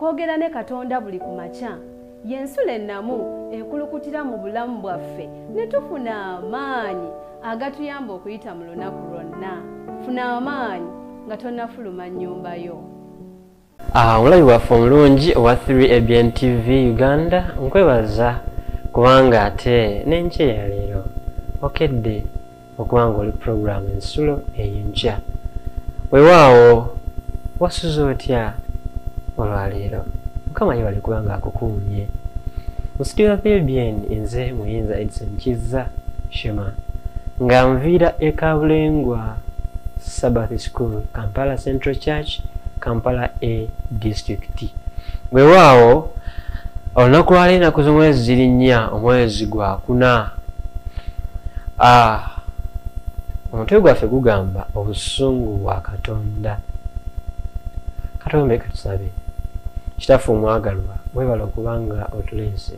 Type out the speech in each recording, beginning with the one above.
okwogera ne Katonda buli ku makya y'ensula ennamu ekulukutira mu bulamu bwaffe ne tufuna amaanyi agatuyamba okuyita mu lunaku lwonna. Funa amaanyi nga tonnafuluma nnyumba yo. Omulabi waffe omulungi owa 3ABN TV Uganda, nkwebaza kubanga ate n'enkya ya leero okedde okubanga oli program ensulo ey'enkya. Weewaawo wasuze otya olwaleero? Mukama yebale kubanga akukuumye. Mu studio 3ABN nze Muyinza Edison Kizza Shema nga nviira e Kabulengwa Sabbath School, Kampala Central Church, Kampala A District. Weewaawo olunaku lwaleero ennaku z'omwezi ziri 4 omwezi gwa 4. Omutwe gwaffe gugamba obusungu bwa Katonda. Katonda katusabe. Kitaffe omwagalwa, weebala okubanga otuleese.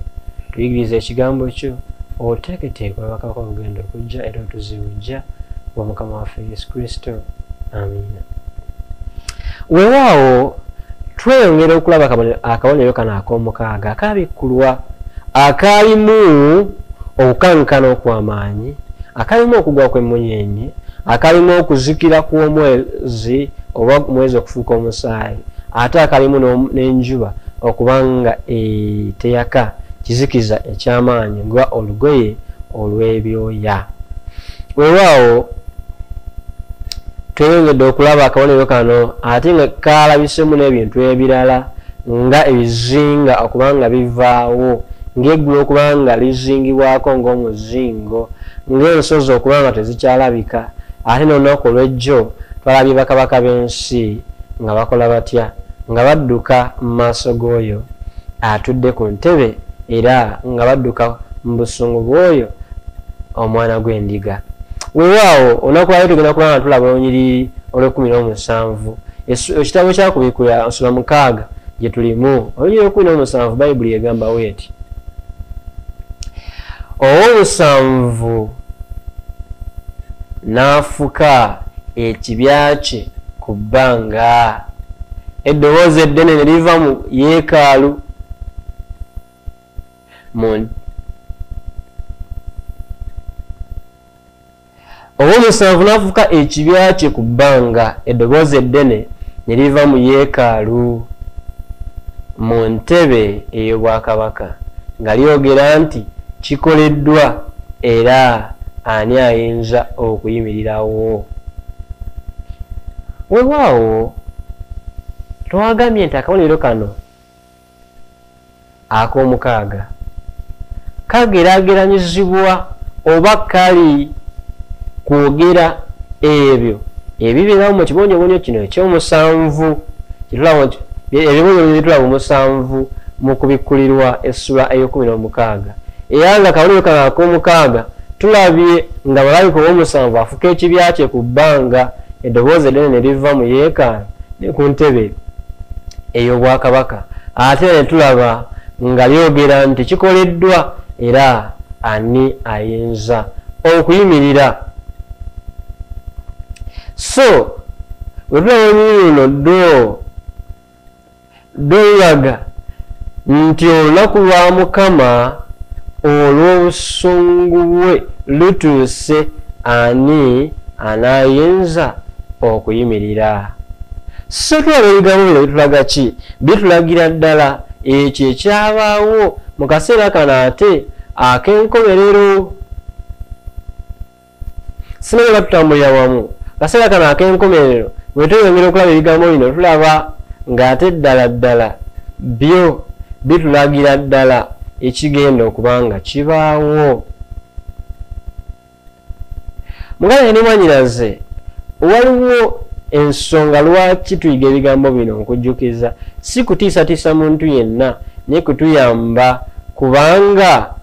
Tuyigirize ekigambo kyo, oteeketeeke olabaka olugendo okujja era otuziwujja wa Mukama waffe Yesu Kristo. Amiina. Weewaawo tweyongera okulaba akabonero kano ak'omukaaga akabikkulwa akalimu okukankana okw'amaanyi, akalimu okugwa kw'emmunyeenye, akalimu okuzikira kw'omwezi oba omwezi okufuuka omusaayi, ate akalimu n'enjuba okubanga teyaka kizikiza eky'amaanyi nga olugoye olw'ebyoya. Weewaawo tweyongedde okulaba akabonero kano ate nga kalabisemu n'ebintu ebirala nga ebizinga okubanga bivaawo, ng'eggulu okubanga lizingibwako ng'omuzingo, ng'ensozi okubanga tezikyalabika, ate n'olunaku olw'ejjo twalabye bakabaka b'ensi nga bakola batya, nga badduka mu maaso g'oyo atudde ku ntebe era nga badduka mu busungu bw'oyo omwana gw'endiga. Weewaawo olunaku lwaleero tugenda kubanga tulaba olunyiriri olw'17. Ekitabo kyakubikulira nsula 6 gye tulimu olunyiriri olw'17 Bayibuli egamba bw'eti: Owomusanvu n'afuka ekibya kye ku bbanga, eddoboozi eddene ne liva mu yeekaalu Owomusanvu n'afuka ekibya kye ku bbanga, eddoboozi eddene ne liva mu yeekaalu mu ntebe ey'obwakabaka nga lyogera nti, kikoleddwa era ani ayinza okuyimirirawo? Weewaawo twagambye nti akabonero kano ak'omukaaga kageraageranyizibwa oba kali kwogera ebyo ebibeerawo mu kibonyoobonyo kino eky'omusanvu. Ebibonyoobonyo bitulaba omusanvu mu kubikkulirwa essula ey'okumi-n'omukaaga. Era nga akabonero kano ak'omukaaga tulabye nga malayika ow'omusanvu afuka ekibya kye ku bbanga, eddoboozi eddene ne liva mu yeekaalu ne ku ntebe ey'obwakabaka, ate ne tulaba nga lyogera nti kikoleddwa era ani ayinza okuyimirira. So wetulaba luno lulaga nti olunaku lwa Mukama olw'obusungu bwe lutuuse, ani anaayinza okuyimirira? So tulaba ebigambo bino bitulaga ki? Bitulagira ddala ekyo ekyabaawo mu kaseera kano ate ak'enkomerero. Sinaba batutambulira wamu. Kaseera kano ak'enkomerero bwe tweyongera okulaba ebigambo bino tulaba ng'ate ddala byo bitulagira ddala ekigenda okubanga kibaawo. Muganda ne mwanyiraze, waliwo ensonga lwaki tuyiga ebigambo bino nkujjukiza, si kutiisatiisa muntu yenna naye kutuyamba kubanga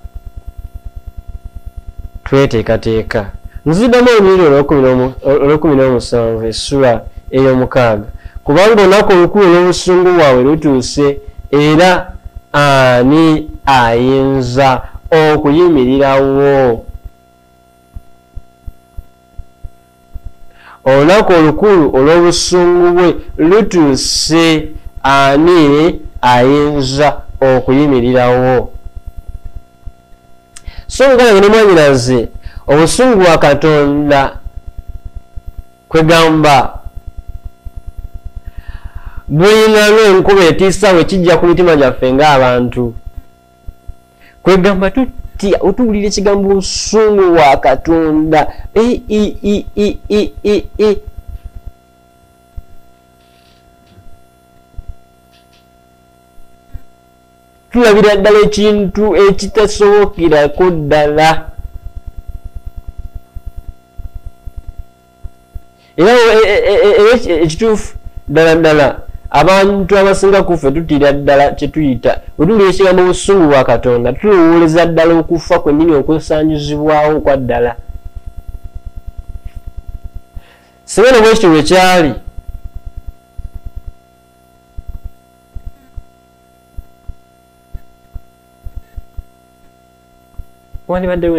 tweteekateeka. Nziddamu olunyiriri olw'17 essula ey'omukaaga, kubanga olunaku olukulu olw'obusungu bwabwe lutuuse era ani ayinza okuyimirirawo? Olunaku olukulu olw'obusungu bwe lutuuse, ani ayinza okuyimirirawo. So mugange ne mwanyinaze obusungu bwa Katonda kwegamba bulinganga enkuba etiisa bwe kijja ku mitima gyaffe ng'abantu. Kwegamba tutya otuwulira ekigambo obusungu bwa Katonda tulabira ddala ekintu ekitasobokirako ddala. Era ekituufu ddala abantu abasinga kuffe tutira ddala kyetuyita otuwulira ekigambo obusungu bwa Katonda tulowooleza ddala okufa kwennyini okusanjuzibwawo kwa ddala. Singa bwe kityo bwe kyali wandibaddewo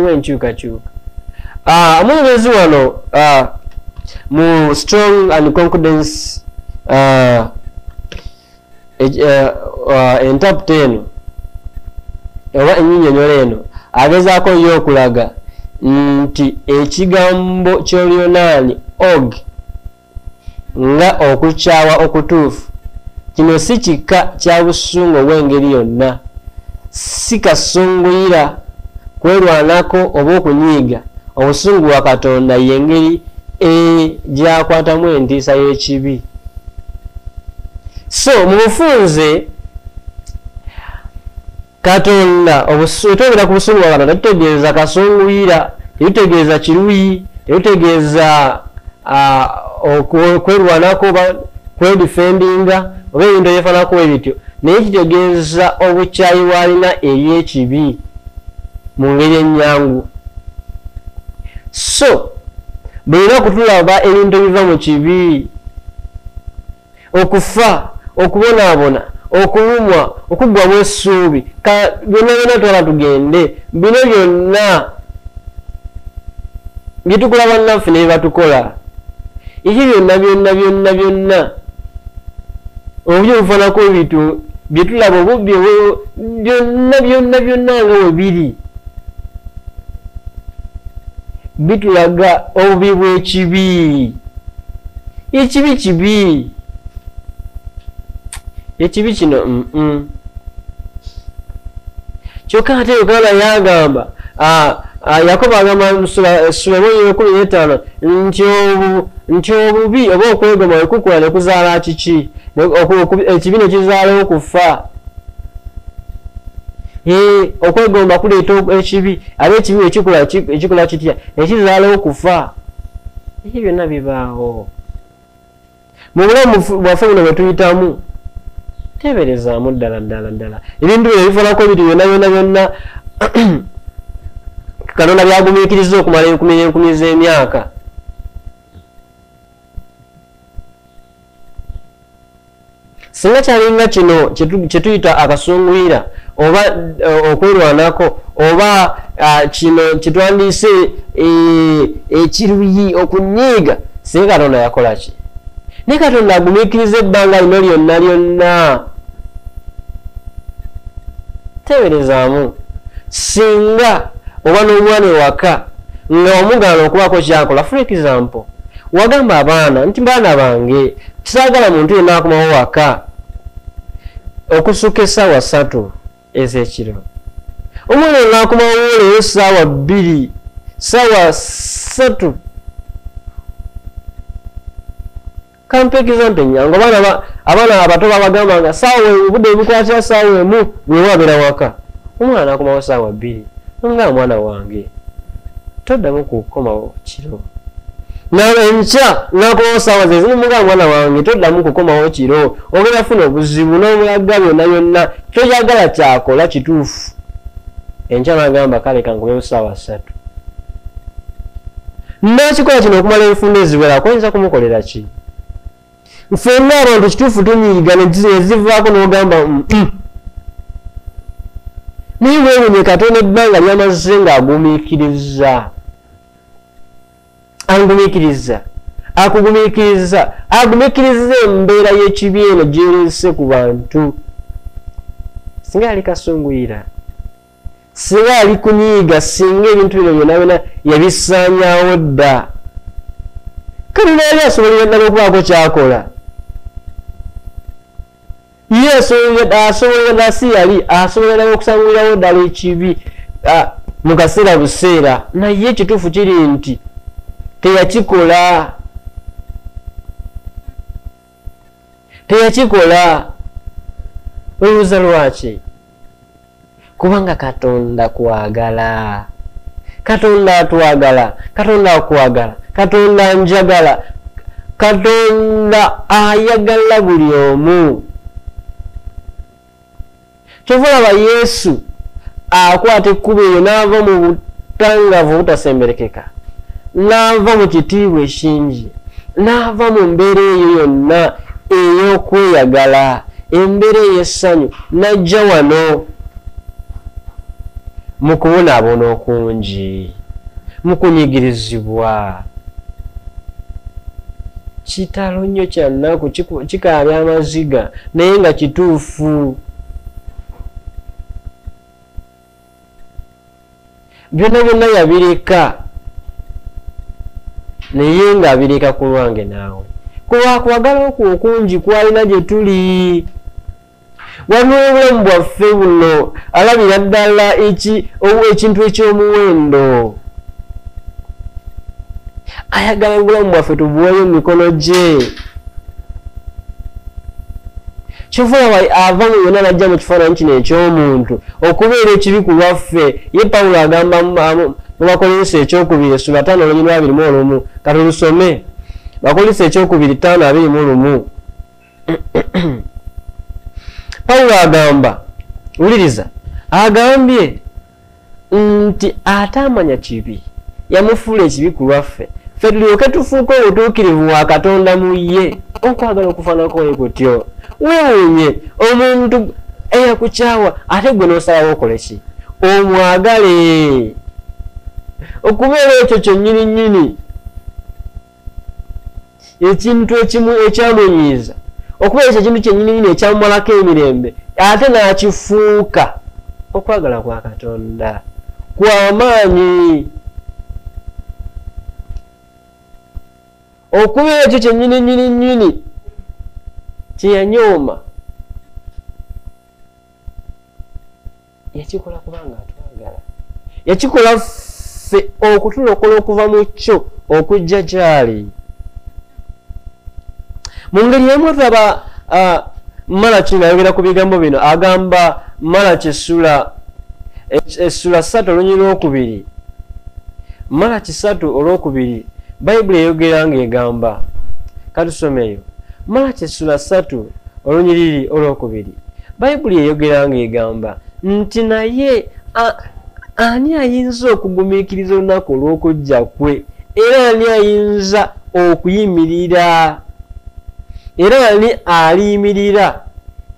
enkyukakyuka. Omwebezi wano mu strong and concordance entaputa eno oba ennyinnyonnyola eno agezaako yo okulaga nti ekigambo ky'Olyonaani og nga okukyawa okutuufu kino si kika kya busungu obw'engeri yonna, si kasunguyira, kwerwanako oba okunyiiga. Obusungu bwa Katonda y'engeri gyakwatamu entiisa y'ekibi. So mu bufunze Katonda otwogera ku busungu bwa Katonda tutegeeza kasunguyira, tetutegeeza kiruyi, tetutegeeza kwerwanako oba kwedifendinga oba ebintu ebyefaanako ebityo, naye kitegeeza obukyayi bw'alina eri ekibi mu ngeri ennyangu. So bulina kutulaba ebintu ebiva mu kibi, okufa, okubonaabona, okulumwa, okuggwamu essuubi, byonna byonna twala tugende. Bino byonna byetukola bannaffe ne byebatukola, ekyo byonna obubyo obufaanako ebintu byetulaba obubbi byonna nga we biri bitulaga obubi bw'ekibi. Ekibi kino kyokka ate Uganda yagamba Yakobo agamba Sulemaani 15 nti obubi oba okwegomba bwe kukula ne kuzaala kiki? Ekibi ne kizaala okufa. Okwegomba kuleeta ekibi, ate ekibi ekikula kitya? Ekizaala okufa. Ebyo byonna bibaawo mu bulamu bwaffe buno bwe tuyitamu. Teberezaamu ddala ebintu bino bifaanako ebintu byonna Katonda byagumiikiriza okumala enkumi z'emyaka. Singa kyalinga kino kyetuyita akasunguyira oba okwerwanako oba kino kyetwandiise ekiruyi okunyiiga, singa Katonda yakola ki? Ne Katonda agumiikiriza ebbanga lino lyonna. Teberezaamu. Singa oba n'omwana ewaka nga wamugaana okubaako kyakola, for example wagamba abaana nti baana bange kisaagala muntu yenna akomawo waka okusukka essaawa 3 ez'ekiro, omwana yenna akomawo leero essaawa 2 ssaawa 3. Kampekiza nti nyangu abaana abato babagamba nga ssaawa obudde bukwatira ssaawa 1 bwe wabeera waka, omwana n'akomawo ssaawa 2. Nga mwana wange toddamu kukomawo kiro, enkya n'akomawo ssaawa ze zimu. Nga mwana wange toddamu kukomawo kiro, ogenda funa obuzibu n'omulaga byonna kyoyagala kyakola kituufu. Enkya n'agamba kale kankomewo ssaawa 3. N'akikola kino okumala enfunda eziwerako, oyinza kumukolera ki? Ffenna abantu kituufu tunyiiga ne zivaako n'ogamba naye weewuunye Katonda ebbanga ly'amaze ng'agumiikiriza, akugumikiriza agumikiriza embeera y'ekibi eno gy'erese ku bantu. Singa ali kasunguyira, singa ali kunyiiga, singa ebintu bino byonna yabisaanyaawo dda, kale naye asobolera ddala okubaako kyakola. Ye asobolera ddala si yali asobolera okusangulirawo ddala ekibi mu kaseera buseera, naye ekituufu kiri nti teyakikola. Oluuza lwaki? Kubanga Katonda kwagala. Katonda atwagala, Katonda akwagala, Katonda njagala, Katonda ayagala buli omu. Kyova olaba Yesu akwata ekkubo eryo n'ava mu butangavu obutasemberekeka, n'ava mu kitiibwa ekingi, n'ava mu mbeera eyo yonna ey'okweyagala, embeera ey'essanyu, n'ajja wano mu kubonaabona okungi, mu kunyigirizibwa. Kitalo nnyo kya nnaku, kikaabya amaziga naye nga kituufu. Byonna byonna yabireka, naye ng'abireka ku lwange naawe. Kuba kwagala okwo okungi kwalina gye tuli. Waliwo obulamu bwaffe buno alabira ddala ekintu eky'omuwendo. Ayagala obulamu bwaffe tubuweeyo mu mikono gye. Kyova olaba ava mu byonna n'ajja mu kifaananyi kino eky'omuntu okubeera ekibi ku lwaffe. Ye Pawulo agamba mu Bakolinso ekyokubiri essula 5:21, kati lusome. Bakolinso ekyokubiri 5:21. Pawulo agamba, wuliriza, agambye nti atamanya kibi yamufuula ekibi ku lwaffe, ffe tulyoke tufuuke obutuukirivu wa Katonda mu ye. Okwagala okufaanako ye kutyo. Weewuunye omuntu eyakukyawa ate gwe n'osalawo okole ki? Omwagale. Okubeera ekyo kyennyini nnyini ekintu ekimu ekyamunyiiza, okubeera ekyo ekintu kyennyini nnyini ekyamumalako emirembe ate n'akifuuka. Okwagala kwa Katonda kw'amaanyi. Okubeera ekyo kyennyini nnyini nnyini kye yanyooma yakikola kubanga atwagala. Yakikola ffe okutulokola okuva mu kyo okujja gy'ali. Mu ngeri emu tulaba Malaki ng'ayogera ku bigambo bino, agamba Malaki essula 3:2. Malaki 3:2 Bayibuli eyogera ng'egamba, katusomeyo. Malaki essula 3:2 Bayibuli eyogera ng'egamba nti naye ani ayinza okugumiikiriza olunaku olw'okujja kwe, era ani ayinza okuyimirira, era ani aliyimirira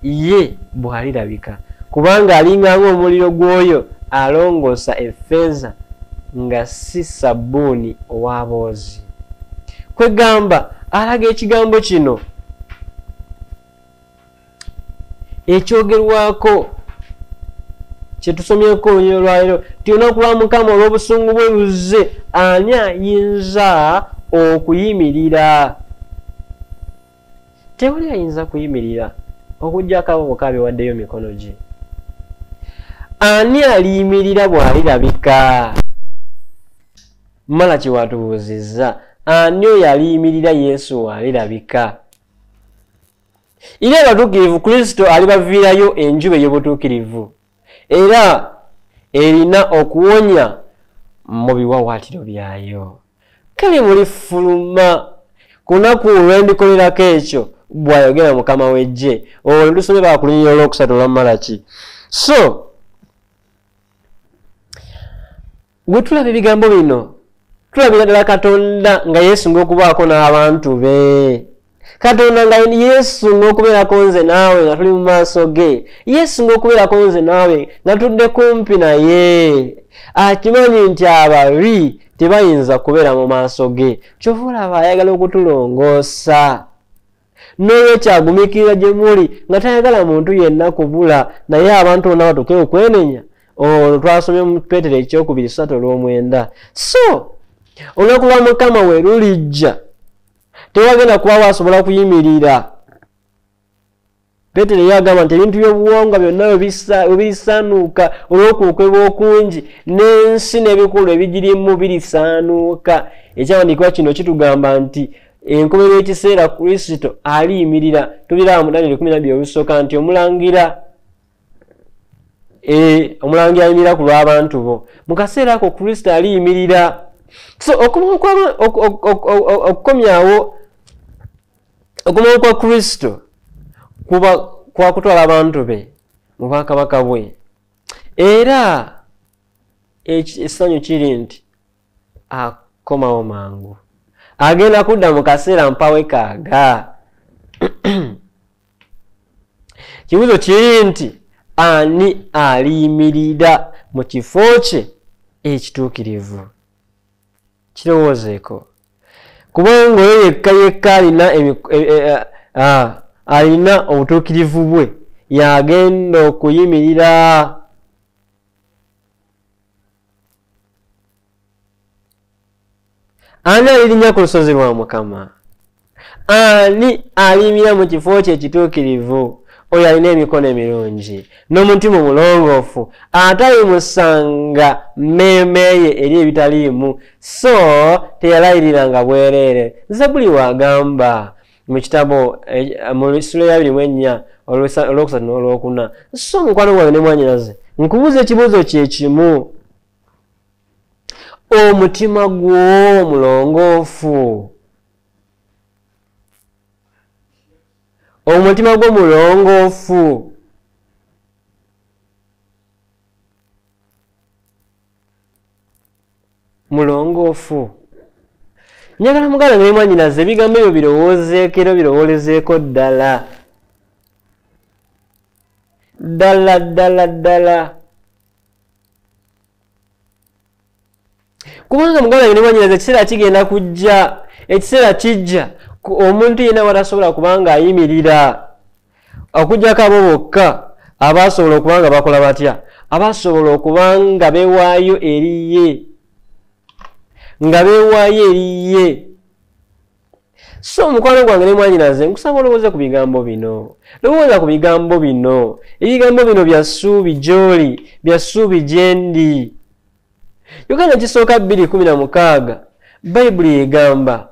ye bw'alirabika, kubanga alinga ng'omuliro gw'oyo alongoosa effeeza nga si sabbuuni ow'aboozi. Kwegamba alaga ekigambo kino ekyogerwako kye tusomyeko olunyiro lwaliro, ti olunaku lwa Mukama olw'obusungu bwe luzze, ani ayinza okuyimirira? Tewali ayinza kuyimirira okuggyako abo bokka abeewaddeyo mikono gye. Ani aliyimirira bw'alirabika? Malaki watubuuzizza, ani oyo aliyimirira Yesu bw'alirabika? Eri abatuukirivu Kristo alibaviirayo enjuba ey'obutuukirivu, era erina okuwonya mu biwawaatiro byayo. Kale mulifuluma ku lunaku olw'endikolerako ekyo, bw'ayogera Mukama w'eggye. Olwo tusome ku lunyiriro olwokusatu olwa Malaki. So bwe tulaba ebigambo bino tulabira ddala Katonda nga yeesunga okubaako n'abantu be. Katonda nga Yesu ng'okubeerako nze naawe nga tuli mu maaso ge. Yesu ng'okubeerako nze naawe nga tudde kumpi naye. Akimanyi nti ababi tebayinza kubeera mu maaso ge. Kyova olaba ayagala okutulongoosa. N'olwekyo agumikirira gye muli nga tayagala muntu yenna kubula, naye abantu bonna batuuke okwenenya. Olwo twasomye mu Peetero ekyokubiri 3:9. So olunaku lwa Mukama we lulijja tewagenda kuba wasobola kuyimirira. Peetero yagamba nti ebintu by'obuwangwa byonna birisaanuuka olw'okuukebwa okungi, n'ensi n'ebikulu ebigirimu birisaanuuka. Ekyawandiikibwa kino kitugamba nti enkomerero y'ekiseera Kristo aliyimirira. Tubiraba mu Danyeri 12 nti omulangira ayimirira ku lw'abantu bo. Mu kaseera ako Kristo aliyimirira. So okukomyawo okukomyawo kwa Kristo kuba kwa kutwala abantu be mu bwakabaka bwe. Era ekisanyu kiri nti akomawo mangu. Agenda kudda mu kaseera mpawe kaaga. Kibuzo kiri nti ani aliyimirira mu kifo kye ekituukirivu? Kirowoozeeko. Kubanga oyo yekka alina obutuukirivu bwe yagenda okuyimirira. Ani alirinnya ku lusozi lwa Mukama? Ani aliyimirira mu kifo kye ekituukirivu? Oyo alina emikono emirungi n'omutima omulongoofu, atayimusanga mmeeme ye eri ebitaliimu, so teyalayiriranga bwereere. Zabbuli wagamba mu kitabo mu Sura ya 24 olwokusatu n'olwokuna. So omukwano gwange ne mwannyinaze, nkubuuza ekibuuzo kye kimu. Omutima gwo mulongoofu? Omutima gwo mulongoofu? Mulongoofu? Njagala muganda ne mwannyinaze ebigambo ebyo birowoozeeko era birowoolezeeko ddala. Ddala. Kubanga muganda ne mwannyinaze ekiseera kigenda kujja, ekiseera kijja omuntu yenna watasobola kubanga ayimirira. Okuggyako abo bokka abasobola okubanga bakola batya? Abasobola okubanga beewaayo eri ye. Nga beewaayo eri ye. So omukwano gwange ne mwannyinaze nkusaba olowooze ku bigambo bino. Lowooza ku bigambo bino. Ebigambo bino bya ssuubi gy'oli, bya ssuubi gye ndi. Yokaana ekisooka 2:16 Bayibuli egamba,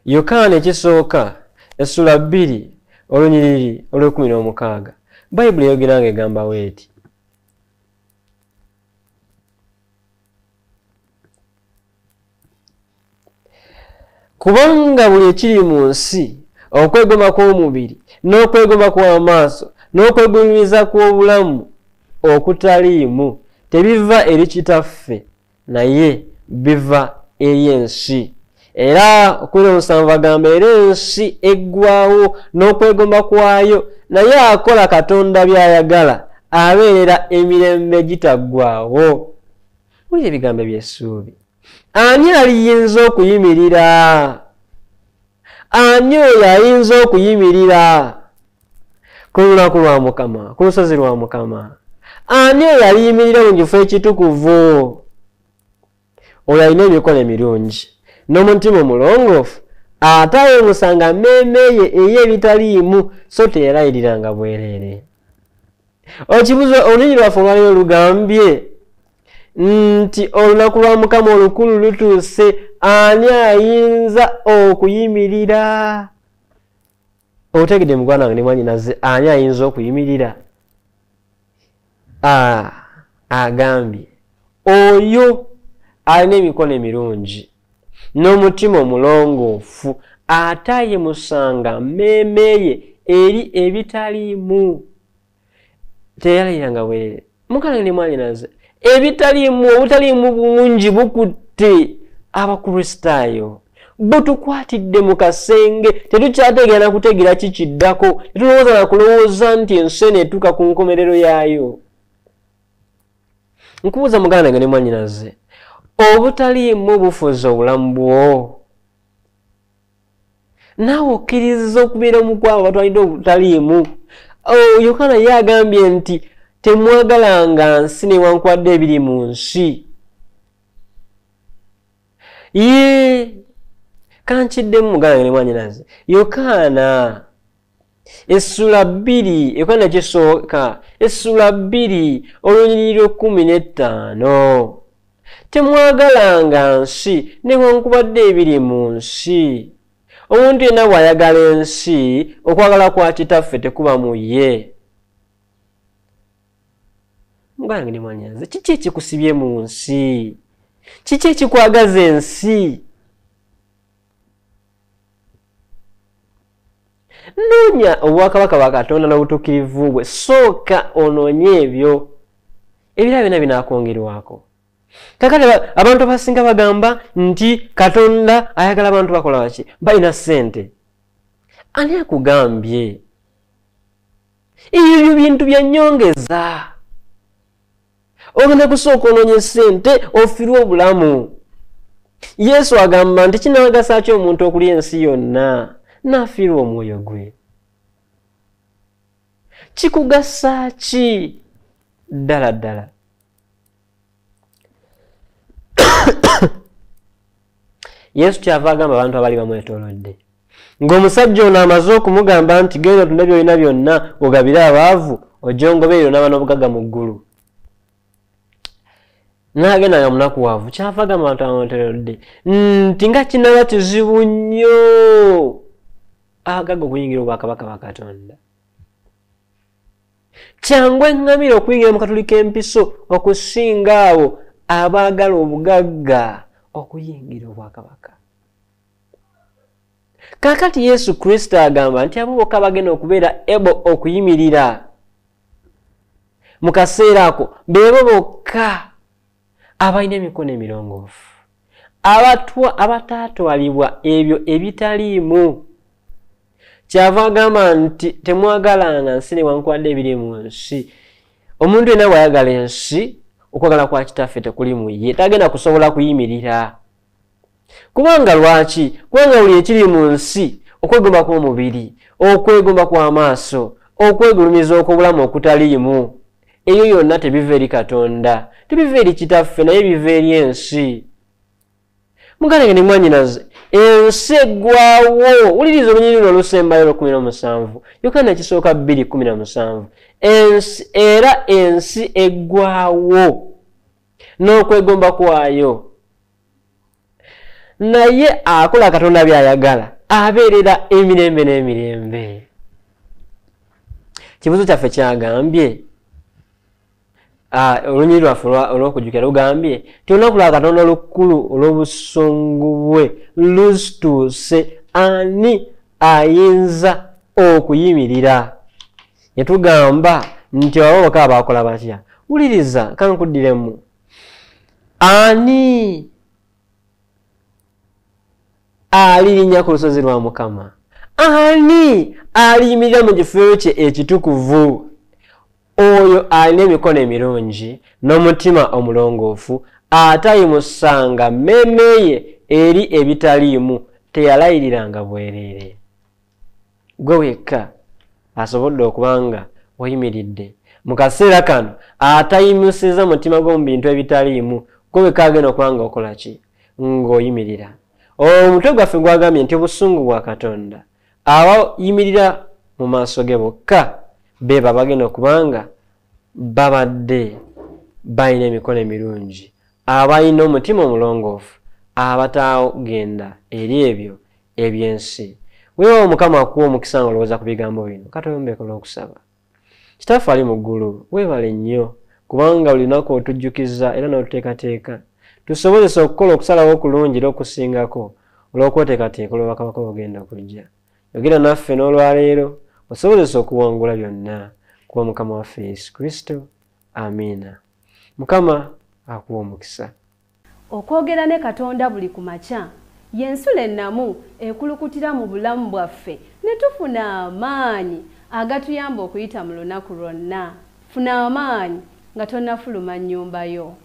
Yokaana ekisooka essula 2 olunyiriri olw'16 Bayibuli eyogera nga egamba weeti. Kubanga buli ekiri mu nsi, okwegomba kw'omubiri n'okwegomba kw'amaaso n'okwegumiriza kw'obulamu okutaliimu tebiva eri kitaffe, naye biva eri ensi. Era 17 agamba era ensi eggwaawo n'okwegomba kwayo, naye akola Katonda by'ayagala abeerera emirembe gitaggwaawo. Wulira ebigambo by'essuubi. Ani aliyinza okuyimirira? Ani oyo ayinza okuyimirira ku lunaku lwa Mukama, ku lusozi lwa Mukama? Ani oyo aliyimirira mu kifo ekitukuvu? Oyo alina emikono emirungi n'omutima omulongoofu, atayimusanga mmeeme ye eri ebitaliimu, so teyalayiriranga bwereere. Okibuzo olulimi lwaffe olwaliyo lugambye nti olunaku lwa Mukama olukulu lutuuse, ani ayinza okuyimirira? Otegedde mugwana wange ne mwannyinaze, ani ayinza okuyimirira? Agambye oyo alina emikono emirungi n'omutima omulongoofu, atayimusanga mmeeme ye eri ebitaliimu, teyalayiriranga bwereere. Muganda ne mwannyinaze, ebitaliimu, obutaliimu bungi bukutte. abakristaayo bo tukwatidde mu kasenge tetukyategeera kutegeera kikiddako tetulowooza na kulowooza nti ensi eno etuuka ku nkomerero yaayo. Nkubuuza muganda nga ne mwannyinaze, obutaliimu bufuza obulamu bwo? Naawe okkiriza okubeera mu kwabo batwalidde obutaliimu? Yokaana ye agambye nti temwagalanga nsi newankubadde ebiri mu nsi. Kankiddemu muganda nga ne mwannyinaze, Yokaana essula 2 Yokaana kisooka essula 2 olunyiriri 15 temwagalanga nsi newankubadde ebiri mu nsi. Omuntu yenna bw'ayagala ensi okwagala kwa kitaffe tekuba mu ye. Muganda nga ne mwannyinaze, kiki ekikusibye mu nsi? Kiki ekikwagaza ensi? Noonya obwakabaka bwa Katonda n'obutuukirivu bwe, sooka onoonye ebyo ebirala byonna binaakwongerwako. Kakati abantu abasinga bagamba nti Katonda ayagala abantu bakola baki? Balina ssente. Ani akugambye? Ebyo bintu bya nnyongeza. Ogenda kusooka onoonye ssente ofirwe obulamu. Yesu agamba nti kinaagasa ki omuntu okulya ensi yonna n'afiirwa omwoyo gwe? Kikugasa ki ddala ddala? Yesu kyava agamba abantu abali bamwetoolodde, ng'omusajja ono amaze okumugamba nti genda otunda by'olina byonna ogabire abaavu ojje ongoberere n'aba n'obugagga mu ggulu. N'agenda nga munakuwaavu, kyava agamba abantu abamwetoolodde nti nga kinaba kizibu nnyo abagagga okuyingira obwakabaka bwa Katonda. Kyangu eŋŋamira okuyingira mu katuli k'empiso okusinga abo abaagala obugagga okuyingira obwakabaka. Kaakati Yesu Kristo agamba nti abo bokka bagenda okubeera ebo okuyimirira mu kaseera ako beebo bokka abalina emikono emirongoofu, abataatwalibwa ebyo ebitaliimu. Kyava agamba nti temwagalanga nsi newankubadde ebiri mu nsi. Omuntu yenna bw'ayagala ensi okwagala kwa kitaffe tekuli mu ye, tagenda kusobola kuyimirira. Kubanga lwaki? Kubanga buli ekiri mu nsi, okwegomba kw'omubiri, okwegomba kw'amaaso, okwegulumiza okw'obulamu okutaliimu, eyo yonna tebiva eri Katonda, tebiva eri kitaffe, naye biva eri ensi. Muganda nga ne mwannyinaze, ensi eggwaawo. Wuliriza olunyiriri luno olusembayo 17, Yokaana ekisooka 2:17. Era ensi eggwaawo n'okwegomba kwayo, naye akola Katonda by'ayagala abeerera emirembe n'emirembe. Kibuzo kyaffe kyagambye, olunyiriri lwaffe olw'okujjukira lugambye ti olunaku lwa Katonda olukulu olw'obusungu bwe lusituuse, ani ayinza okuyimirira? Yetugamba nti abo bokka abakola batya? Wuliriza, kankuddiremu. Ani alirinnya ku lusozi lwa Mukama? Ani aliyimirira mu kifo kye ekitukuvu? Oyo alina emikono emirungi n'omutima omulongoofu, atayimusanga mmeeme ye eri ebitaliimu, teyalayiriranga bwereere. Gwe wekka asobodde okubanga wayimiridde mu kaseera kano atayimusiza mutima gwo mu bintu ebitaliimu, gwe wekka agenda okubanga okola ki? Ng'oyimirira. Omutwe gwaffe gwagambye nti obusungu bwa Katonda abayimirira mu maaso ge bokka beba bagenda okubanga babadde balina emikono emirungi, abalina omutima omulongoofu, abataagenda eri ebyo eby'ensi. Weewaawo Mukama akuwa omukisa nga olowooza ku bigambo bino. Katonda olw'okusaba. Kitaffe ali mu ggulu, weebale nnyo kubanga buli lunaku otujjukiza era n'otuteekateeka tusobozesa okukola okusalawo okulungi n'okusingako olw'okweteekateeka olw'obwakabaka obugenda okujja. Yogera naffe n'olwaleero osobozesa okuwangula byonna kuba Mukama waffe Yesu Kristo. Amiina. Mukama akuwa omukisa. okwogera ne Katonda buli ku makya y'ensula ennamu ekulukutira mu bulamu bwaffe ne tufuna amaanyi agatuyamba okuyita mu lunaku lwonna. Funa amaanyi nga tonnafuluma nnyumba yo.